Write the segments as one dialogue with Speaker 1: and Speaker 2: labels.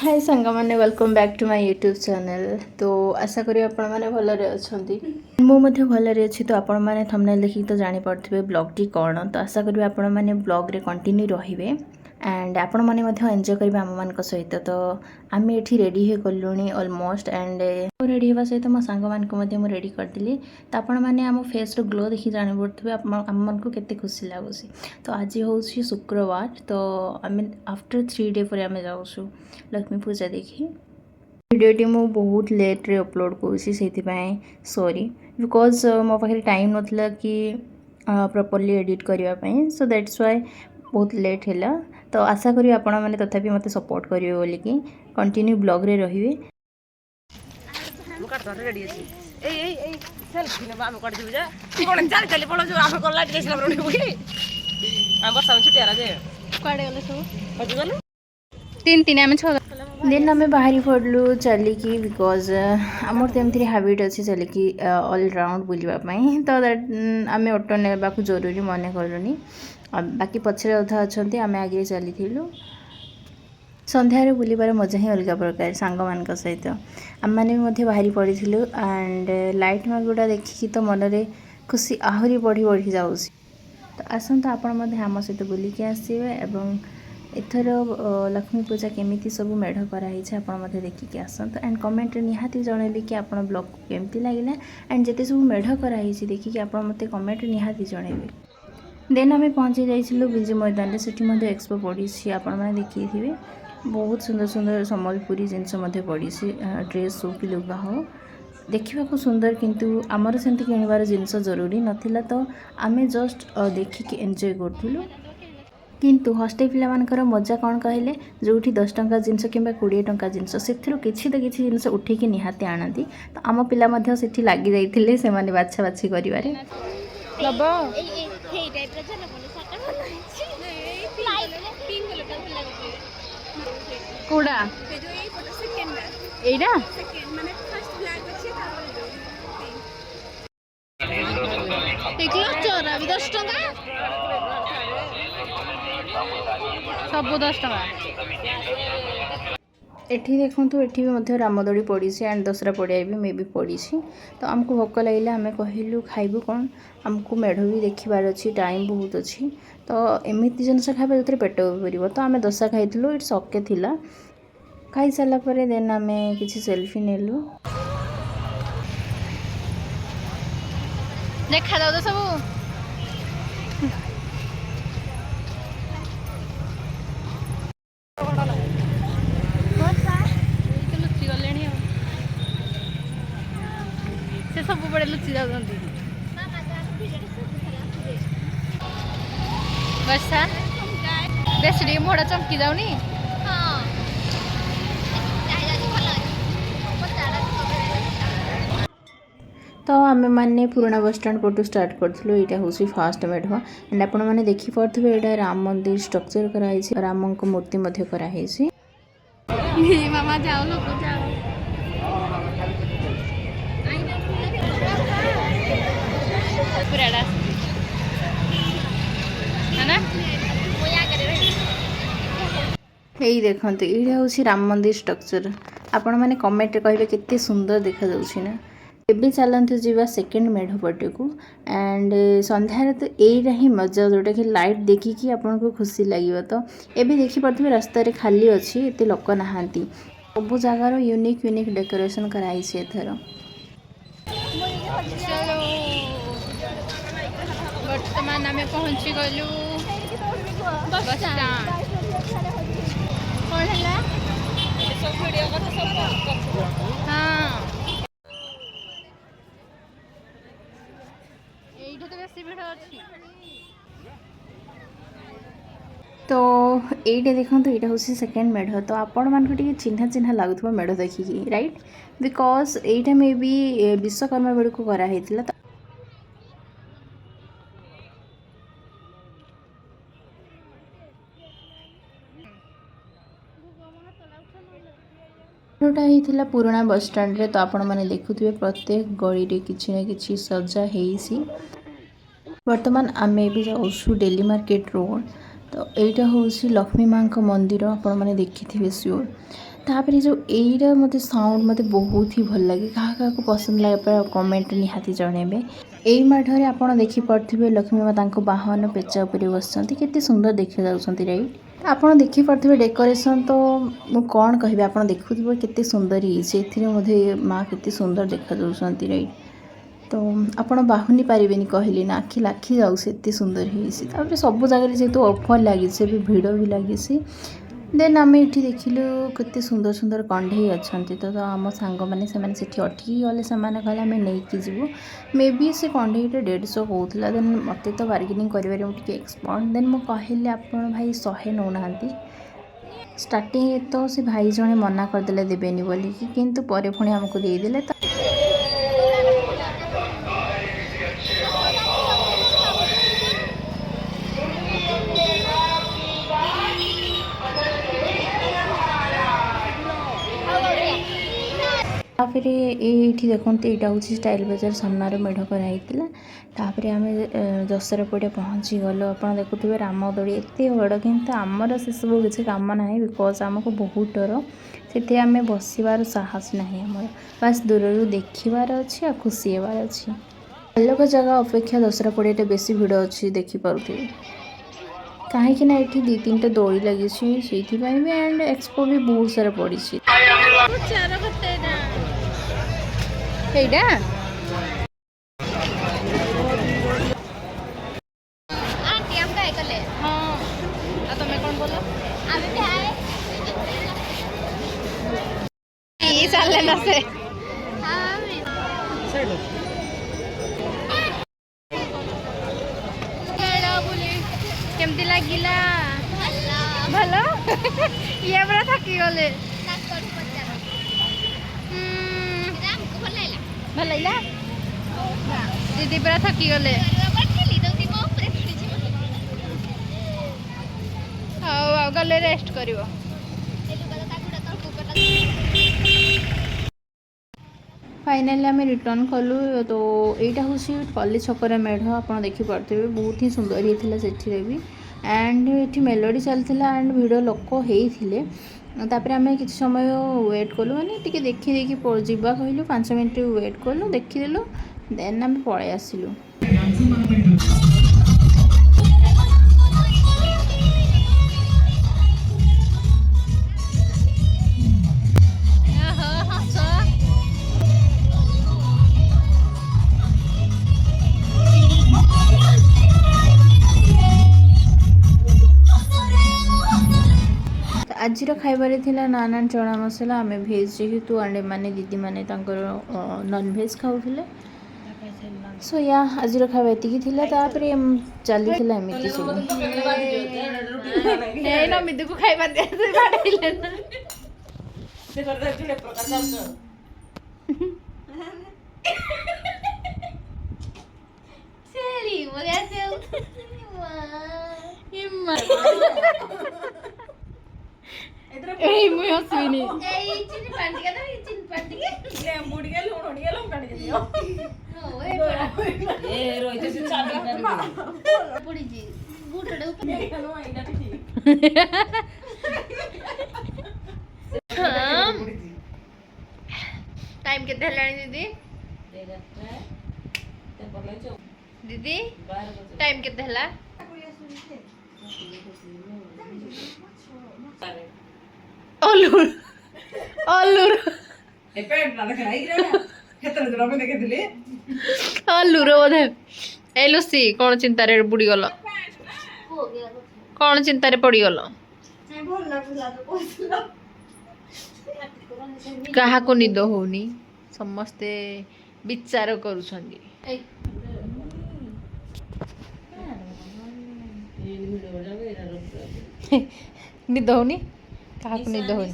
Speaker 1: हाय सांग मैंने welcome back to my YouTube channel. तो आशा करी आपण मैंने भलरे अच्छी मुझे भलरे अच्छी। तो आपण मैंने थंबनेल देखिक तो जानीपे ब्लॉगटी कौन। तो आशा करी आपण मैंने ब्लॉग रे कंटिन्यू रहिबे एंड आपण मैंने एंजॉय करेंगे आम मान सहित। तो आम ये रेडी हो गलुणी ऑलमोस्ट एंड रेडी होगा सहित मो सांग मान रेडी करदेली। तो आपण मैंने आम फेस रो ग्लो देखी जानी पड़े आम मन को केते खुशी लगुच। तो आज हूँ शुक्रवार। तो आम आफ्टर 3 डे पर आम जाऊँ लक्ष्मी पूजा देखी। भिडियोटी मु बहुत लेट रे अपलोड करूँ सॉरी बिकॉज मो पाखे टाइम नथला कि प्रॉपर्ली एडिट करने। सो दैट्स व्हाई बहुत लेट है। तो आशा करी आपण मैंने तथापि मत सपोर्ट करेंगे बोलिकी कंटिन्यू ब्लॉग रे रहिबे। तीन तीन आम छ दिन आम बाहरी पड़लु चलिकी बिकज आमर तो एमती हाबिट अच्छी चलिकी ऑल राउंड बुलवाई। तो दैट आम ऑटो नेबा जरूरी मन कलुनी। बाकी पछरे अधा अच्छा आम आगे चली संध्यारे बुलबार मजा ही अलग प्रकार सांग मान सहित आम मैंने भी बाहरी पड़ी एंड लाइट मार्क गुड़ा देखिकी तो मनरे खुशी आहरी बढ़ी बढ़ी जाऊँ। तो आसतु आपण आम सहित बुलिकी आसवे एवं एथर लक्ष्मी पूजा केमिति सब मेढ़ कराई आप देखिए आसतु एंड कमेंट निहाती जनइबे कि आप ब्लॉग को केमती लगे एंड जिते सब मेढ़ कराई देखिए आप मत कमेंट निहाती जनइबे। देन आम पहुँची जाइलु बिजी मैदान से एक्सपो पड़ी आपने देखिए बहुत सुंदर सुंदर सम्बलपुरी जिनस पड़ी ड्रेस हो कि लुगा हो देखा सुंदर किंतु आमर सेमती किणवार जिनस जरूरी नथिला। तो आम जस्ट देखिकी एंजॉय करूँ किंतु हस्टेल पिलामानकर मजा कौन कहले जो 10 टंका जिनस कि 20 टंका जिनस से किसी तो किसी जिनस उठेकी निहाती आनती। तो आम पिला लगी जाइए से बाछा बाछी करें। कौड़ा एटा सब 10 टका एठी देखूँ। एठी भी रामदोड़ी पड़ी एंड दसरा पड़िया भी मे भी पड़ी। तो आमको भोक लगे आम कहलु खाइबु कौन आमको मेढ़ भी देखार अच्छी टाइम बहुत अच्छी। तो एमती जिनस खाइबा जो पेट भी भर। तो आम दशा खाई इट्स ओके थिला। खाई सारापर देन आम किसी सेल्फी नेलु देखा जाऊ तो सब से सब बड़े लुचि जाती वर्षा बेस टे मोड़ा चमकी जाऊनी। तो आम मैंने पुराना बस स्टैंड पटू स्टार्ट करूँ। यहाँ हूँ फास्ट मेढ़ एंड आपण मैंने देखिपे यहाँ राम मंदिर स्ट्रक्चर कराई राम को मूर्ति कराई। मामा जाओ लोग जाओ यही देखते ये हूँ राम मंदिर स्ट्रक्चर आपण मैंने कमेंट कहे केते सुंदर देखा ना। एबे चलते जावा सेकेंड मेढ़ पटे को एंड संध्यारे तो यहीटा ही मजा जोटा कि लाइट देखिकी आपन को खुशी लगे। तो एबे देखी पड़े रास्ता रे खाली अच्छी एत लोक नहांती सब जगार यूनिक यूनिक डेकोरेशन कराई एथर। वर्तमान आम पहुँची गलु बस स्टैंड। हाँ तो ये देखो तो यहाँ हूँ सेकेंड मेढ़। तो आपण मानक चिन्हा चिन्हा लगुव मेढ़ देखिकी राइट बिकज यहाँ मे बी विश्वकर्मा बेड़ को कराई। मेढ़टा होता पुराना बस स्टैंड रे। तो आपण मैंने देखुए प्रत्येक गली रे किसी ना कि सजा है। वर्तमान आम भी जाऊँ डेली मार्केट रोड तो यहाँ हूँ लक्ष्मी माँ का मंदिर आपण मैंने देखी थे सियोर। तापर जो यहीटा मत साउंड मत बहुत ही भल लगे क्या पसंद लगे पर कमेंट निहाती जनइबे। यही मठरे आप देखिपे लक्ष्मी माँ बाहन पेचा उपर बस केते सुंदर देखा जाऊँच राइट आपड़ देखिपे डेकोरेशन तो मु कौन कह आप देखुए केते सुंदर ही माँ केते सुंदर देखा जाऊँच राइट। तो आपण बाहुनी पारे कहली ना आखि लाखी जाऊ एत सुंदर है सब जगह जेहतु ऑफर लगी भी भिड़ भी लगी। देन आम ये देखिलु केते सुंदर सुंदर कंढे अच्छा तो आम सांग मैंने से अटकी गले से कहले आम नहीं जीवु मे बी से कंढईटा 150 कहला। देन मत तो बार्गेनिंग कर एक्सपर्ट देन मुझे कहली आप भाई 100 नौना स्टार्टिंग तो से भाई जड़े मना करदे देवेनि बोली किंतु पर पुणी आमको देदेले। फिर ये देखते यहाँ हूँ स्टाइल बाजार सामनार मेढ़ कराई आम दशहरा पड़िया पहुँची गलु आप देखुए रामदोली एत बड़ कि आमर से सब किसी कम ना बिकज आमको बहुत डर से आम बसबार साहस ना आमर बास दूर देखार अच्छी आ खुशी होबार अच्छी अलग जगह अपेक्षा दशहरा पड़िया बेसी भिड़ अच्छी देखिपे कहीं ये 2-3टा दोली लगी से भी एंड एक्सपो भी बहुत सारा पड़ी।
Speaker 2: केमती लगिला भलो ये बड़ा थकी गले भल लगा दीदी पूरा थकी गले गले रेस्ट कर
Speaker 1: फाइनाली आम रिटर्न कलु। तो यहाँ हूँ पल्ली छकर मेढ़ आप देखिपे बहुत ही सुंदर होता से भी एंड ये मेलोडी चलता एंड भिड़ लोक होते आम कि समय वेट कलु मैंने टी देखी जावा कहलु 5 मिनट वेट कलु देखीदेलु देन आम पलि आसिलु। आज खाइबार थिला नान चना मसला आम भेज जेहेतु आंडे माने दीदी माने नॉन भेज खाऊले सो या आज खाଇବା ଏତିକି ଥିଲା। ତାପରେ ଚାଲିଥିଲା ଏମିତି ସବୁ
Speaker 2: ଏ ନମିଦକୁ ଖାଇବା ଦେ ବାଡେଇଲେ ନା ସେ କରଦା ଥିଲେ ପ୍ରକାର ଚାଲଛ ସେରି ବୋଲେ ଆସେ ଇମ୍ମା ए मुई हसबिनी ए चिनी पांडी का ना चिनी पांडी के ले मुड़ी के लूण ओडी के लंका के दियो ए रोइते से चाबी कर पड़ी जी गुटड़े ऊपर देखनो आइना ठीक टाइम केते हलानी दीदी दीदी टाइम केते हला ओलूर ओलूर ए पेट ना खाई रे हेतन जरा में देखिले ओलूर बोधे ए लुसी कोन चिंता रे बुडी गलो कोन चिंता रे पड़ी गलो भल लागला तो कोसला कहा को निद होनी समस्ते विचार करूछंदी निद होनी कहा को निद होनी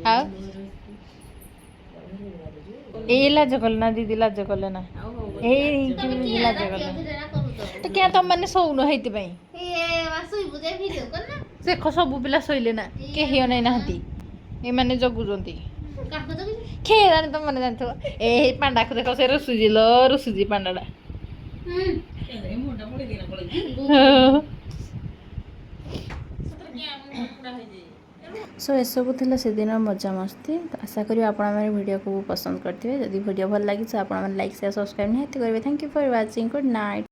Speaker 2: हाँ ए लाज कल ना दीदी लाज कल ना ए लाज कल तो क्या तुम मैंने सोन हेति पई देखो सब पिला सोइले ना केही नै नाहती ए माने जगुजंती खेलानी तुम मैंने जानथो ए पांडा को देखो से रुसुजी पांडाडा
Speaker 1: सो एसबू थिला से दिन मजा मस्ती। तो आशा करी आपण मैंने वीडियो को पसंद करते जदि वीडियो भल लगी तो आपण लाइक शेयर सब्सक्राइब निहाती करेंगे। Thank you for watching. Good night.